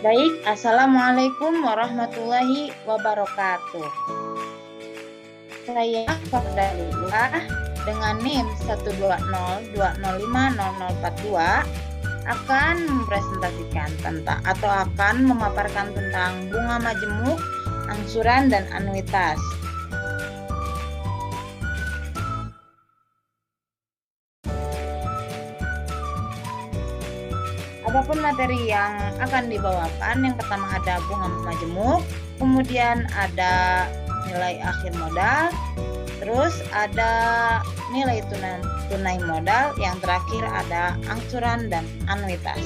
Baik, Assalamualaikum warahmatullahi wabarakatuh. Saya Fardalillah dengan NIM 12020050042 akan mempresentasikan akan memaparkan tentang bunga majemuk, angsuran, dan anuitas. Adapun materi yang akan dibawakan, yang pertama ada bunga majemuk, kemudian ada nilai akhir modal, terus ada nilai tunai modal, yang terakhir ada angsuran dan anuitas.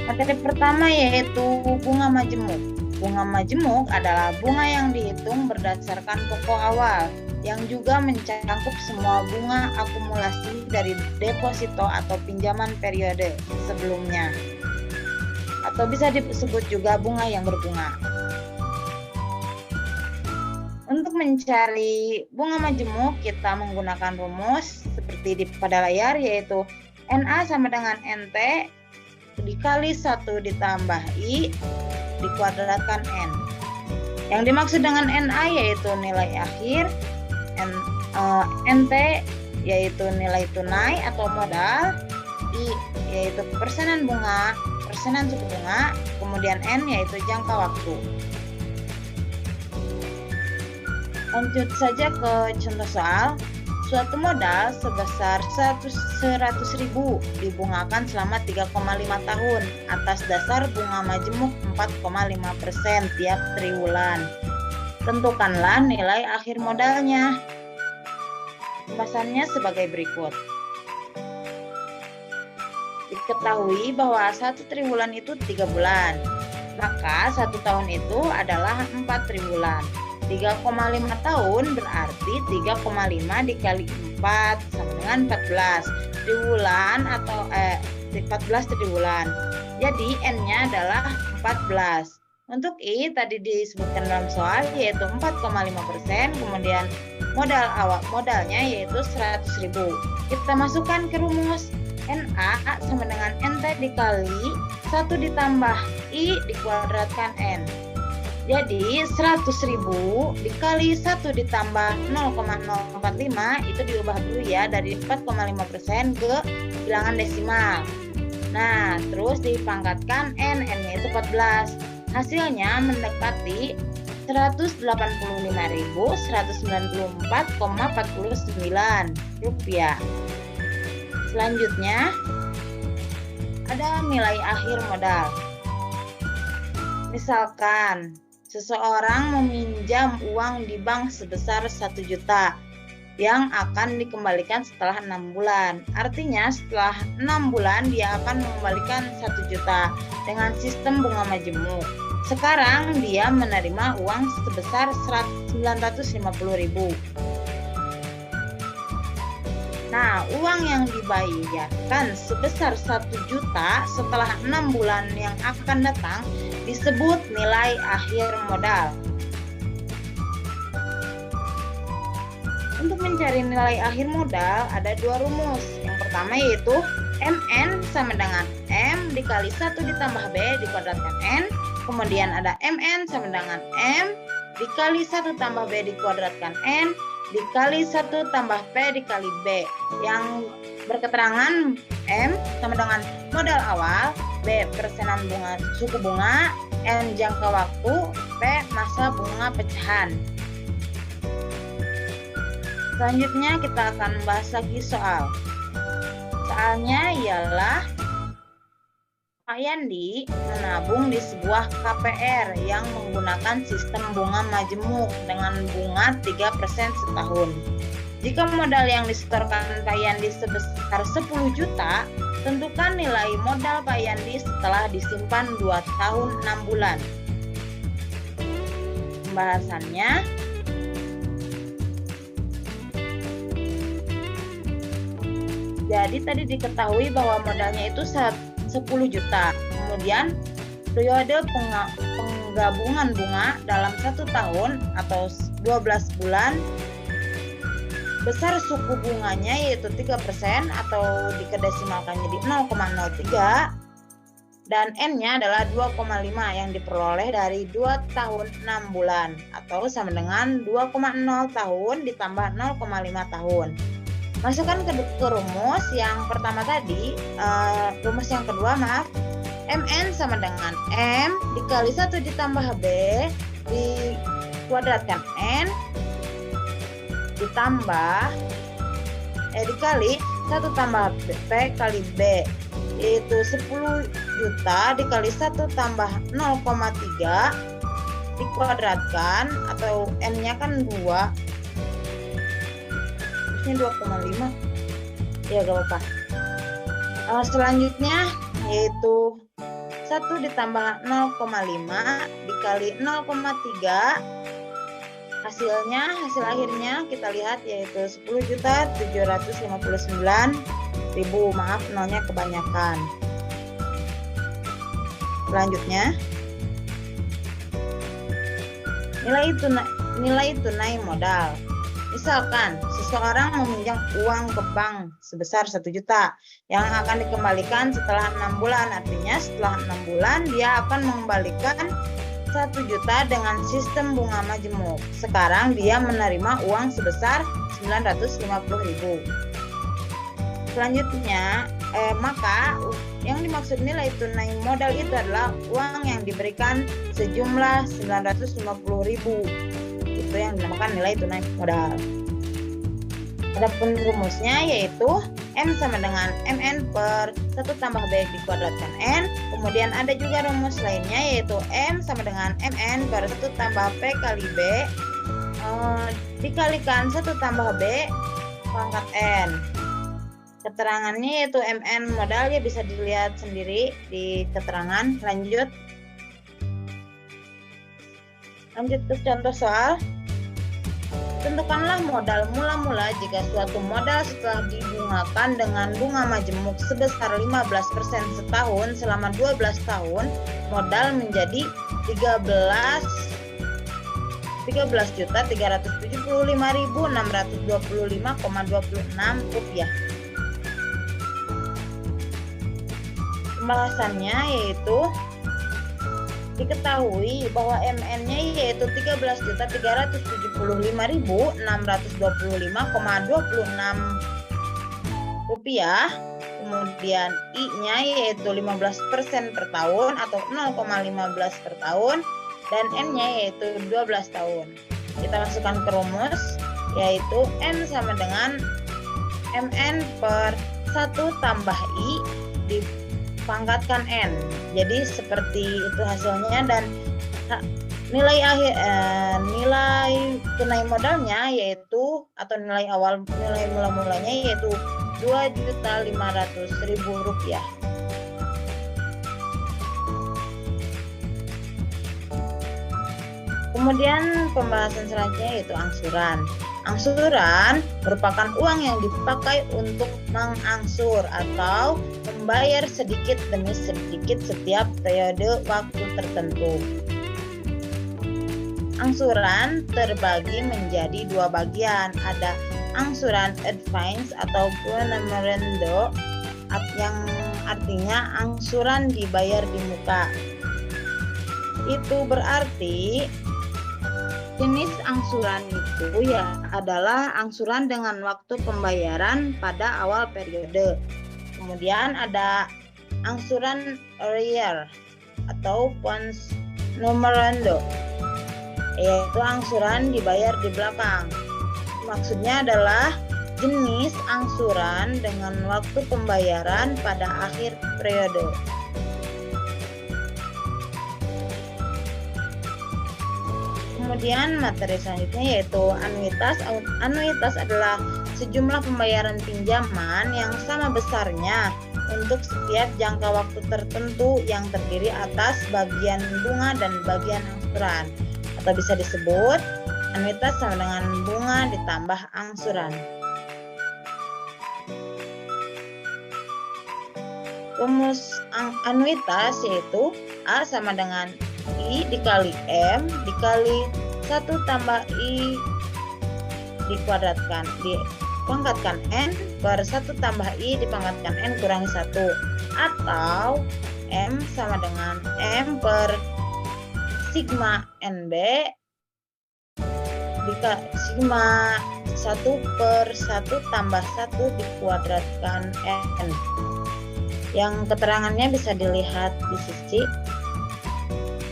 Materi pertama yaitu bunga majemuk. Bunga majemuk adalah bunga yang dihitung berdasarkan pokok awal, yang juga mencakup semua bunga akumulasi dari deposito atau pinjaman periode sebelumnya, atau bisa disebut juga bunga yang berbunga. Untuk mencari bunga majemuk, kita menggunakan rumus seperti pada layar, yaitu NA sama dengan NT dikali 1 ditambah I dikuadratkan N. Yang dimaksud dengan NA yaitu nilai akhir, NT yaitu nilai tunai atau modal, I yaitu persenan suku bunga, kemudian N yaitu jangka waktu. Lanjut saja ke contoh soal. Suatu modal sebesar 100.000 dibungakan selama 3,5 tahun atas dasar bunga majemuk 4,5% tiap triwulan. Tentukanlah nilai akhir modalnya. Pembahasannya sebagai berikut. Diketahui bahwa 1 triwulan itu 3 bulan, maka 1 tahun itu adalah 4 triwulan. 3,5 tahun berarti 3,5 dikali 4 sama dengan 14 triwulan atau 14 triwulan. Jadi N-nya adalah 14. Untuk I tadi disebutkan dalam soal yaitu 4,5%, kemudian modalnya yaitu 100.000. Kita masukkan ke rumus NA sama dengan NT dikali 1 ditambah I dikuadratkan N. Jadi 100.000 dikali 1 ditambah 0,045 itu diubah dulu ya dari 4,5% ke bilangan desimal. Nah, terus dipangkatkan N-nya itu 14. Hasilnya mendekati 185.194,49 rupiah. Selanjutnya ada nilai akhir modal. Misalkan seseorang meminjam uang di bank sebesar 1 juta yang akan dikembalikan setelah 6 bulan. Artinya setelah 6 bulan dia akan mengembalikan 1 juta dengan sistem bunga majemuk. Sekarang dia menerima uang sebesar 950.000. Nah, uang yang dibayarkan sebesar 1 juta setelah 6 bulan yang akan datang disebut nilai akhir modal. Untuk mencari nilai akhir modal ada 2 rumus. Yang pertama yaitu MN sama dengan M dikali 1 ditambah B dikuadratkan N. Kemudian ada MN sama dengan M dikali 1 tambah B dikuadratkan N dikali 1 tambah P dikali B, yang berketerangan M sama dengan modal awal, B persenan suku bunga, N jangka waktu, P masa bunga pecahan. Selanjutnya kita akan bahas lagi soal. Soalnya ialah Pak Yandi menabung di sebuah KPR yang menggunakan sistem bunga majemuk dengan bunga 3% setahun. Jika modal yang disetorkan Pak Yandi sebesar 10 juta, tentukan nilai modal Pak Yandi setelah disimpan 2 tahun 6 bulan. Pembahasannya, jadi tadi diketahui bahwa modalnya itu 10 juta. Kemudian periode penggabungan bunga dalam 1 tahun atau 12 bulan besar suku bunganya yaitu 3% atau dikadesimalkan jadi 0,03 dan N-nya adalah 2,5 yang diperoleh dari 2 tahun 6 bulan atau sama dengan 2,0 tahun ditambah 0,5 tahun. Masukkan ke rumus yang pertama tadi, rumus yang kedua maaf, MN sama dengan M dikali 1 ditambah B dikuadratkan N ditambah dikali 1 tambah P kali B yaitu 10 juta dikali 1 tambah 0,3 dikuadratkan atau N-nya kan 2 ini 2,5 ya gak apa-apa. Selanjutnya yaitu 1 ditambah 0,5 dikali 0,3 hasil akhirnya kita lihat yaitu 10.759.000. Maaf, nolnya kebanyakan. Selanjutnya nilai tunai modal. Misalkan seseorang meminjam uang ke bank sebesar 1 juta yang akan dikembalikan setelah 6 bulan. Artinya setelah 6 bulan dia akan mengembalikan 1 juta dengan sistem bunga majemuk. Sekarang dia menerima uang sebesar 950.000. Selanjutnya, maka yang dimaksud nilai tunai modal itu adalah uang yang diberikan sejumlah 950.000. Itu yang dinamakan nilai tunai modal. Adapun rumusnya yaitu M sama dengan MN per 1 tambah B dikuadratkan N. Kemudian ada juga rumus lainnya yaitu M sama dengan MN per 1 tambah P kali B dikalikan 1 tambah B pangkat N. Keterangannya yaitu MN modalnya bisa dilihat sendiri di keterangan. Lanjut ke contoh soal. Tentukanlah modal mula-mula jika suatu modal setelah dibungakan dengan bunga majemuk sebesar 15% setahun selama 12 tahun, modal menjadi 13.375.625,26 rupiah. Pembahasannya yaitu diketahui bahwa MN-nya yaitu 13.375.625,26 rupiah. Kemudian I-nya yaitu 15% per tahun atau 0,15 per tahun dan N-nya yaitu 12 tahun. Kita masukkan ke rumus yaitu M sama dengan MN per 1 tambah I dipangkatkan N. Jadi seperti itu hasilnya dan nilai tunai modalnya yaitu atau nilai mula-mulanya yaitu 2.500.000 rupiah. Kemudian pembahasan selanjutnya yaitu angsuran. Angsuran merupakan uang yang dipakai untuk mengangsur atau membayar sedikit demi sedikit setiap periode waktu tertentu. Angsuran terbagi menjadi 2 bagian. Ada angsuran advance atau memorando yang artinya angsuran dibayar di muka. Itu berarti jenis angsuran itu ya adalah angsuran dengan waktu pembayaran pada awal periode. Kemudian ada angsuran arrear atau post memorando, yaitu angsuran dibayar di belakang. Maksudnya adalah jenis angsuran dengan waktu pembayaran pada akhir periode. Kemudian materi selanjutnya yaitu anuitas. Anuitas adalah sejumlah pembayaran pinjaman yang sama besarnya untuk setiap jangka waktu tertentu yang terdiri atas bagian bunga dan bagian angsuran, atau bisa disebut anuitas sama dengan bunga ditambah angsuran. Rumus anuitas yaitu A sama dengan I dikali M dikali 1 tambah I dikuadratkan, dipangkatkan N per 1 tambah I dipangkatkan N kurangi 1, atau M sama dengan M per sigma NB sigma 1 per 1 tambah 1 dikuadratkan N. Yang keterangannya bisa dilihat di sisi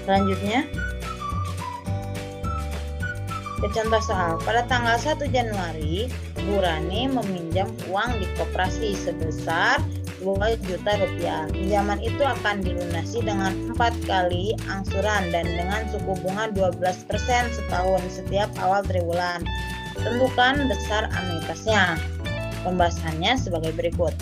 selanjutnya. Ke contoh soal, pada tanggal 1 Januari, Bu Rani meminjam uang di koperasi sebesar 2 juta rupiah. Pinjaman itu akan dilunasi dengan 4 kali angsuran dan dengan suku bunga 12% setahun setiap awal triwulan. Tentukan besar anuitasnya. Pembahasannya sebagai berikut.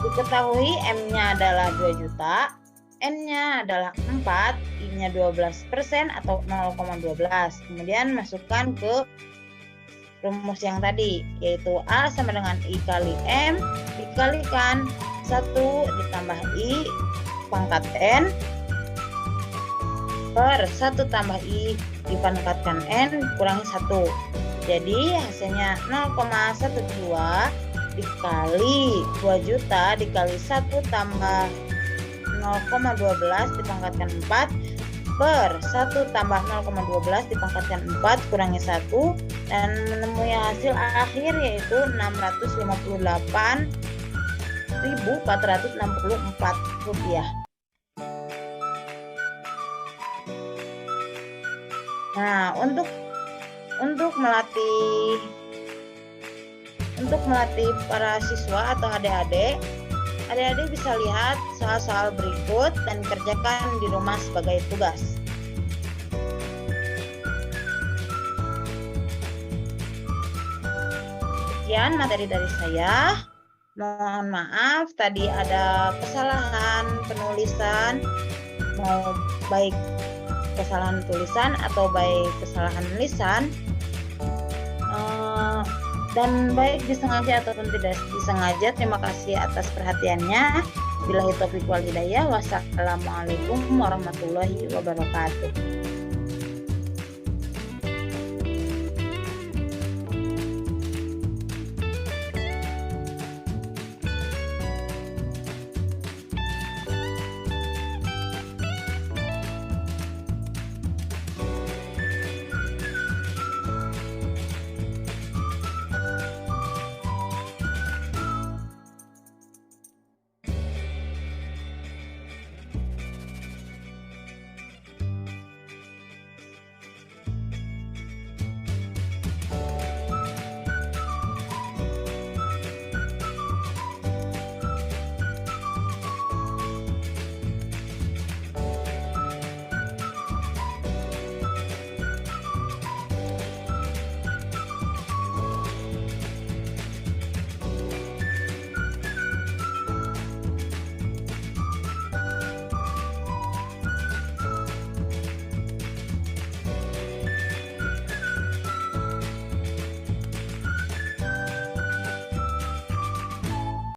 Diketahui M-nya adalah 2 juta, N-nya adalah 4, I-nya 12% atau 0,12. Kemudian masukkan ke rumus yang tadi, yaitu A sama dengan I kali M dikalikan 1 ditambah I pangkat N per 1 tambah I dipangkatkan N kurangi 1. Jadi hasilnya 0,12 dikali 2 juta dikali 1 tambah 0,12 dipangkatkan 4 per 1 tambah 0,12 dipangkatkan 4 kurangi 1 dan menemui hasil akhir yaitu 658.464 rupiah. Nah, untuk melatih para siswa atau adik-adik bisa lihat soal-soal berikut dan kerjakan di rumah sebagai tugas. Sekian materi dari saya. Mohon maaf tadi ada kesalahan penulisan, mau baik kesalahan tulisan atau baik kesalahan lisan. Dan baik disengaja ataupun tidak disengaja, terima kasih atas perhatiannya. Billahi taufiq wal hidayah. Wassalamualaikum warahmatullahi wabarakatuh.